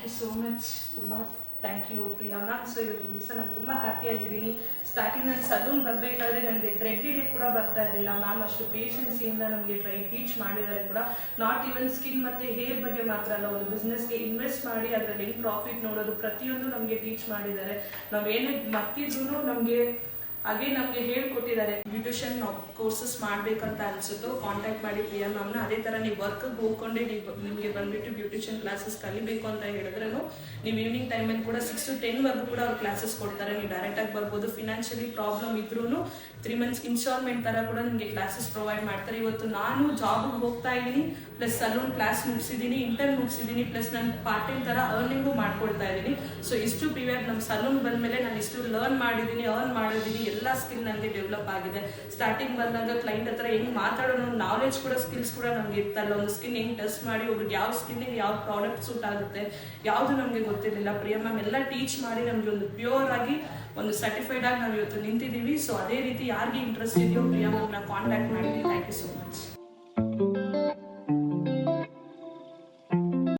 Thank you so much. ತುಂಬ thank you Priya ma'am. So ಇವತ್ತಿನ ದಿವಸ ನಾನು ತುಂಬ ಹ್ಯಾಪಿ ಆಗಿದ್ದೀನಿ. ಸ್ಟಾರ್ಟಿಂಗ್ ನಾನು ಸಲೂನ್ ಬರಬೇಕಾದ್ರೆ ನನಗೆ ಥ್ರೆಡ್ ಹಿಡಿಯೋಕ್ಕೆ ಕೂಡ ಬರ್ತಾ ಇರಲಿಲ್ಲ. ಮ್ಯಾಮ್ ಅಷ್ಟು ಪೇಷನ್ಸಿಯಿಂದ ನಮಗೆ ಟೀಚ್ ಮಾಡಿದ್ದಾರೆ ಕೂಡ. ನಾಟ್ ಈವನ್ ಸ್ಕಿನ್ ಮತ್ತು ಹೇರ್ ಬಗ್ಗೆ ಮಾತ್ರ ಅಲ್ಲ, ಒಂದು ಬಿಸ್ನೆಸ್ಗೆ ಇನ್ವೆಸ್ಟ್ ಮಾಡಿ ಅದರಲ್ಲಿ ಹೆಂಗೆ ಪ್ರಾಫಿಟ್ ನೋಡೋದು ಪ್ರತಿಯೊಂದು ನಮಗೆ ಟೀಚ್ ಮಾಡಿದ್ದಾರೆ. ನಾವು ಏನೇ ಮರ್ತಿದ್ರು ನಮಗೆ ಹೇಳ್ಕೊಟ್ಟಿದ್ದಾರೆ. ಬ್ಯೂಟಿಷಿಯನ್ ಕೋರ್ಸಸ್ ಮಾಡಬೇಕಂತ ಅನಿಸುತ್ತೋ ಕಾಂಟ್ಯಾಕ್ಟ್ ಮಾಡಿ ಪ್ರಿಯಾ ಮ್ಯಾಮ್ನ. ಅದೇ ಥರ ನೀವು ವರ್ಕ್ಗೆ ಹೋಗ್ಕೊಂಡೆ ನಿಮಗೆ ಬಂದುಬಿಟ್ಟು ಬ್ಯೂಟಿಷಿಯನ್ ಕ್ಲಾಸಸ್ ಕಲಿಬೇಕು ಅಂತ ಹೇಳಿದ್ರೂ ನೀವು ಈವ್ನಿಂಗ್ ಟೈಮಲ್ಲಿ ಕೂಡ 6 to 10 ವರೆಗೂ ಕೂಡ ಅವ್ರು ಕ್ಲಾಸಸ್ ಕೊಡ್ತಾರೆ. ನೀವು ಡೈರೆಕ್ಟಾಗಿ ಬರ್ಬೋದು. ಫಿನಾನ್ಷಿಯಲಿ ಪ್ರಾಬ್ಲಮ್ ಇದ್ರೂ 3 months ಇನ್ಸ್ಟಾಲ್ಮೆಂಟ್ ಥರ ಕೂಡ ನಿಮಗೆ ಕ್ಲಾಸಸ್ ಪ್ರೊವೈಡ್ ಮಾಡ್ತಾರೆ. ಇವತ್ತು ನಾನು ಜಾಬ್ಗೆ ಹೋಗ್ತಾ ಇದ್ದೀನಿ, ಪ್ಲಸ್ ಸಲೂನ್ ಕ್ಲಾಸ್ ಮುಗಿಸಿದ್ದೀನಿ, ಇಂಟರ್ನ್ ಮುಗಿಸಿದ್ದೀನಿ, ಪ್ಲಸ್ ನಾನು ಪಾರ್ಟ್ ಟೈಮ್ ಥರ ಅರ್ನಿಂಗು ಮಾಡ್ಕೊಳ್ತಾ ಇದ್ದೀನಿ. ಸೊ ಇಷ್ಟು ಪೀರಿಯಡ್ ನಮ್ಮ ಸಲೂನ್ ಬಂದಮೇಲೆ ನಾನು ಇಷ್ಟು ಲರ್ನ್ ಮಾಡಿದ್ದೀನಿ, ಅರ್ನ್ ಮಾಡಿದ್ದೀನಿ. ಎಲ್ಲ ಸ್ಕಿಲ್ ನನಗೆ ಡೆವಲಪ್ ಆಗಿದೆ. ಸ್ಟಾರ್ಟಿಂಗ್ ಬಂದಾಗ ಕ್ಲೈಂಟ್ ಹತ್ರ ಹೆಂಗೆ ಮಾತಾಡೋಣ ನಾಲೆಜ್ ಕೂಡ ಸ್ಕಿಲ್ಸ್ ಕೂಡ ನಮಗೆ ಇರ್ತಲ್ಲ. ಒಂದು ಸ್ಕಿನ್ ಹೆಂಗೆ ಟೆಸ್ಟ್ ಮಾಡಿ ಒಬ್ರಿಗೆ ಯಾವ ಸ್ಕಿನ್ನಿಗೆ ಯಾವ ಪ್ರಾಡಕ್ಟ್ ಸೂಟ್ ಆಗುತ್ತೆ ಯಾವುದು ನಮಗೆ ಗೊತ್ತಿರಲಿಲ್ಲ. ಪ್ರಿಯಾ ಮ್ಯಾಮ್ ಎಲ್ಲ ಟೀಚ್ ಮಾಡಿ ನಮಗೆ ಒಂದು ಪ್ಯೂರ್ ಆಗಿ ಒಂದು ಸರ್ಟಿಫೈಡ್ ಆಗಿ ನಾವು ಇವತ್ತು ನಿಂತಿದ್ದೀವಿ. ಸೊ ಅದೇ ರೀತಿ ಯಾರಿಗೆ ಇಂಟ್ರೆಸ್ಟ್ ಇದೆಯೋ ಪ್ರಿಯಾ ಮ್ಯಾಮ್ನ ಕಾಂಟ್ಯಾಕ್ಟ್ ಮಾಡಿದ್ದೀನಿ. Thank you so much.